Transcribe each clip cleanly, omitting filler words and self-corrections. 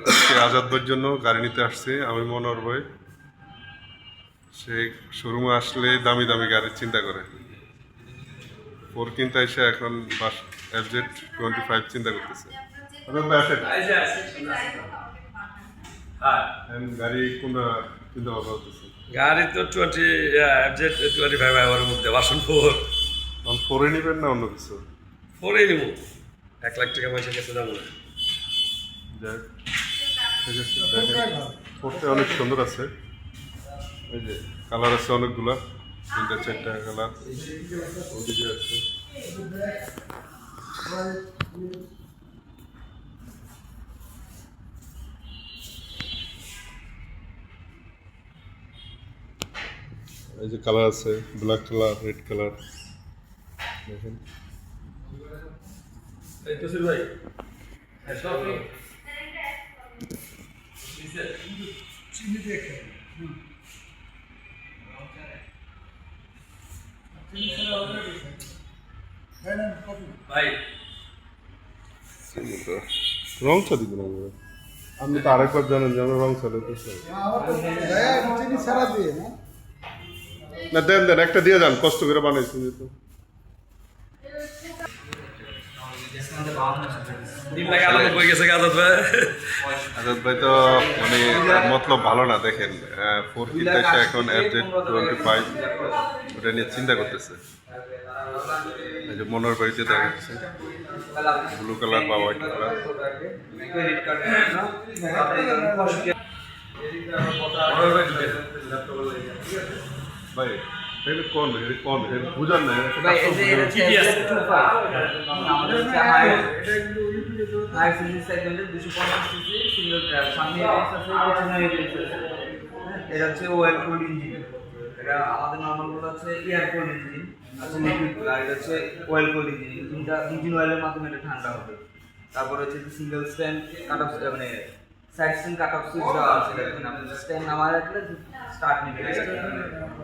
আজকে আজাদ ভাইয়ের জন্য গাড়ি নিতে আসছি আমি মনোহর ভাই। সে শোরুমে আসলে দামি দামি গাড়ির চিন্তা করে, ওর কিনতে এসে এখন FZ25 চিন্তা করতেছে। আজাদ ভাই আসেন, গাড়ি কোনটা চিন্তা ভাবনা করতেছে? গাড়ি তো FZ25 এর মধ্যে ভার্সন 4 ফোরে নিবেন না অন্য কিছু? 4 নিব। 1 লাখ টাকা পয়সা কাছে যাবো না। যাক, ঠিক আছে, দেখেন ফোরটা অনেক সুন্দর আছে। এই যে কালার আছে অনেকগুলা, 3-4টা কালার ওদিকে আছে। এই যে কালার আছে, ব্ল্যাক কালার, রেড কালার, দেখেন। এই তো ভাই চিনি দেখে ভাই রং চা দিব না আপনি তো আরেকবার জানেন যে আমরা রং চা দিতে চিনি ছাড়া দিয়ে না না, দেন দেন, একটা দিয়ে যান, কষ্ট করে বানাইছি যেহেতু। 3 লাখ আলাদা হয়ে গেছে আজাদ ভাই। আজাদ ভাই তো মানে মতলব ভালো না, দেখেন ফোর কিনতে এসে এখন FZ25 ওটা নিয়ে চিন্তা করতেছে। এই যে মনোর বাড়িতে দেখা যাচ্ছে ব্লু কালার বা হোয়াইট কালার। ভাই এটা কোন বুঝান না, এটা হচ্ছে ওয়েল কুলড ইঞ্জিন। এটা আমাদের নরমাল গুলো হচ্ছে এয়ার কুলড ইঞ্জিন, আছে লিকুইড কুল, আর এটা হচ্ছে ওয়েল কুলড ইঞ্জিন। ইঞ্জিন অয়েলের মাধ্যমে এটা ঠান্ডা হবে। তারপর হচ্ছে সিঙ্গেল স্ট্যান্ড কাট অফ, মানে side stand cut off switch দেওয়া আছে। দেখেন আপনি স্ট্যান্ড নামায় রাখলে স্টার্ট নেবে।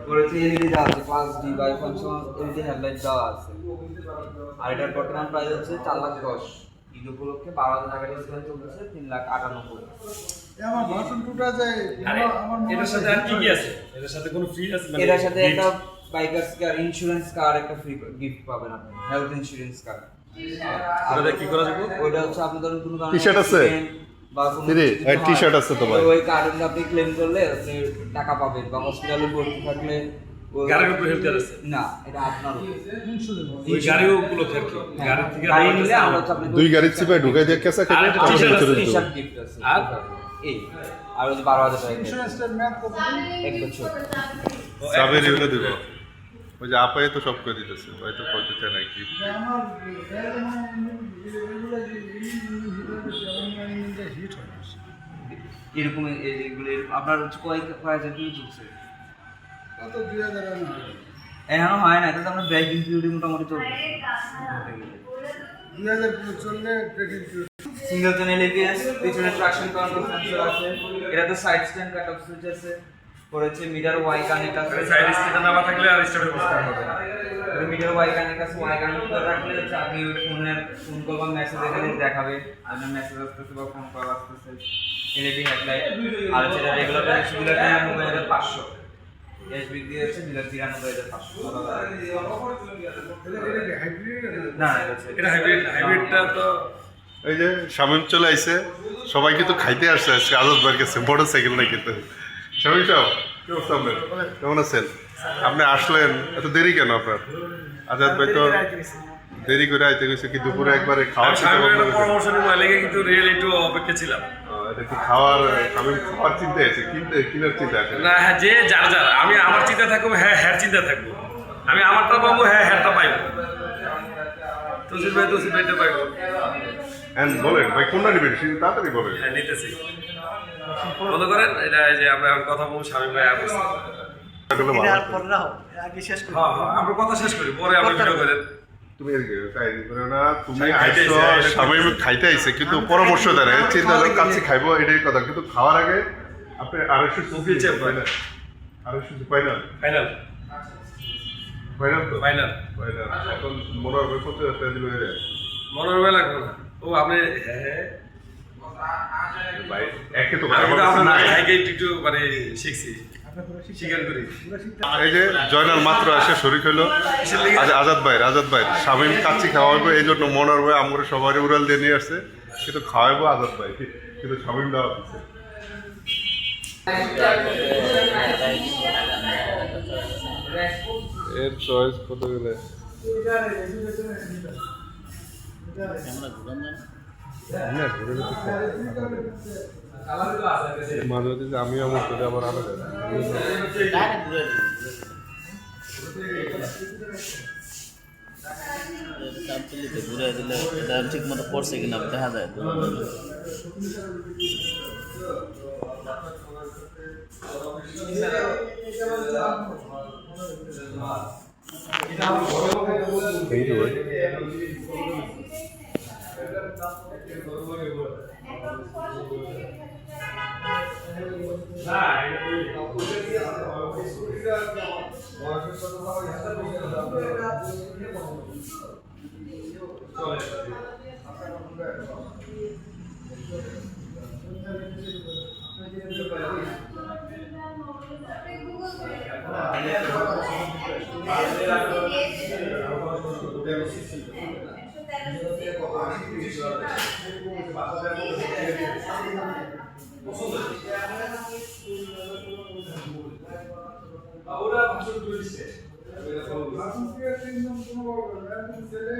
করেছে এলইডি দেওয়া আছে, class D bi function LED headlight দেওয়া আছে। আর এটার বর্তমান প্রাইস হচ্ছে 4,10,000। ঈদ উপলক্ষে 12,000 টাকা ডিসকাউন্ট চলতেছে, 3,98,000। আমার ভার্সন 2টা যে আমার এটার সাথে আর কি কি আছে? এটার সাথে কোনো ফ্রি আছে? মানে এটার সাথে একটা বাইকার্স কার ইন্স্যুরেন্স কার একটা ফ্রি গিফট পাবেন আপনি, হেলথ ইন্স্যুরেন্স কার। ওটা কি করা যাবে? ওইটা হচ্ছে আপনি ধরুন কোনো কারণে টি-শার্ট আছে? বা কোনো টি-শার্ট আছে তো ভাই? ওই কার্ডটা আপনি ক্লেম করলে আপনি টাকা পাবেন, বা হসপিটালে ভর্তি থাকলে গাড়ির উপর হেল্প আছে না, এটা আপনার ওই গাড়িও উপলক্ষে আর কি গাড়ি থেকে গাড়ি নিলে আমরা হচ্ছে আপনাকে দুই গাড়ির চিপে ঢুকাই দিয়ে কেসা আর একটা t-shirt আছে, টি-শার্ট গিফট আছে। আর এই আর ওই যে 12,000 টাকা ইন্স্যুরেন্সটার মেয়াদ কত দিন? 1 বছর। সাবের ইউলে দিব। ওই যে আপাই তো সব করে দিতেছে, ভাই তো করতে চায় না কি। আমার এগুলো হিট হয় এরকম এগুলো আপনার হচ্ছে কয় হাজার কিলো চলছে? কত 2000 না এখনো হয় না, এটা তো আমরা ব্রেক ইনক্লুডিং মোটামুটি চলছে। 2000 কিলো চললে ব্রেকিং সিঙ্গেল চ্যানেল এবিএস, পিছনে ট্রাকশন কন্ট্রোল সেন্সর আছে। এটা তো side stand cut off switch আছে। পড়েছে মিটার ওয়াই কানেক্ট আছে। সাইড স্টিকার না থাকলে আর স্টার্ট করতে হবে না। মিটার ওয়াই কানেক্ট আছে, ওয়াই কানেক্ট করে রাখলে হচ্ছে আপনি ওই ফোন কল বা মেসেজ এখানে দেখাবে আপনার মেসেজ আসতেছে বা ফোন কল আসতেছে। এলইডি হেডলাইট আর যেটা রেগুলার প্রাইস ছিল 99,500, এসবি দিয়ে হচ্ছে 93,500। না এটা হচ্ছে এটা হাইব্রিডটা তো এই যে শামিম চলে আইছে, সবাই কিন্তু খাইতে আসছে আজকে আজাদ ভাইয়ের কাছে মোটরসাইকেল না কিন্তু। শামিম সাহেব কি অবস্থা আপনার, কেমন আছেন? আপনি আসলেন এত দেরি কেন আপনার? আজাদ ভাই তো দেরি করে আইতে গেছে কি দুপুরে একবারে খাওয়ার পরামর্শ নিয়ে লেগে কিন্তু রিয়েল একটু অপেক্ষা ছিলাম। এটা কি খাওয়ার, শামিম খাওয়ার চিন্তা আছে, কিনার চিন্তা আছে না হ্যাঁ, যে যার যার, আমি আমার চিন্তা থাকবো, হ্যাঁ হ্যাঁ চিন্তা থাকবো, আমি আমারটা পাবো, হ্যাঁ হ্যাঁটা পাইবো, তুষির ভাইটা পাইবো। হ্যাঁ বলেন ভাই, কোনটা নেবেন তাড়াতাড়ি বলেন। হ্যাঁ নিতেছি, বন্ধ করেন। এটা যে আমরা এখন কথা বলবো, স্বামী ভাই আসছে। হ্যাঁ হ্যাঁ আমরা কথা শেষ করি, পরে আপনি ভিডিও করেন। তুমি না, তুমি আইছো শামিম খাইতে আইছে কিন্তু পরামর্শ দেয় না, চিন্তা কাছে খাইবো এটাই কথা, কিন্তু খাওয়ার আগে আপনি 250 পাই না, 250 পাই না, ফাইনাল ফাইনাল তো ফাইনাল ফাইনাল। এখন মনে হবে 50,000 টাকা দিলে হয়ে যায়। মনে হবে লাগবে না। ও আপনি হ্যাঁ ভাই একে তো আমি তো আমার কাছে আপনার নাই। ভাইকে একটু মানে শিখছি স্বীকার করি এই যে জয়নাল মাত্র এসে শরীর হইলো আজাদ ভাই স্বামীন কাচ্চি খাওয়াইবো এই জন্য মনের ভাই আমরা সবারই উড়াল দিয়ে নিয়ে আসছে কিন্তু খাওয়াইবো আজাদ ভাই কিন্তু স্বামীন দেওয়া দিচ্ছে এর চয়েস কত গেলে মাঝে মাঝে আমি আমার সাথে আবার আলাদা ঘুরে দিলে এটা ঠিক মতো পড়ছে কিনা দেখা যায় Thank you, ওরা ভাষণ তুলছে ভাষণ দিয়ে 3 জন কোনো বলবে না এখন ছেলে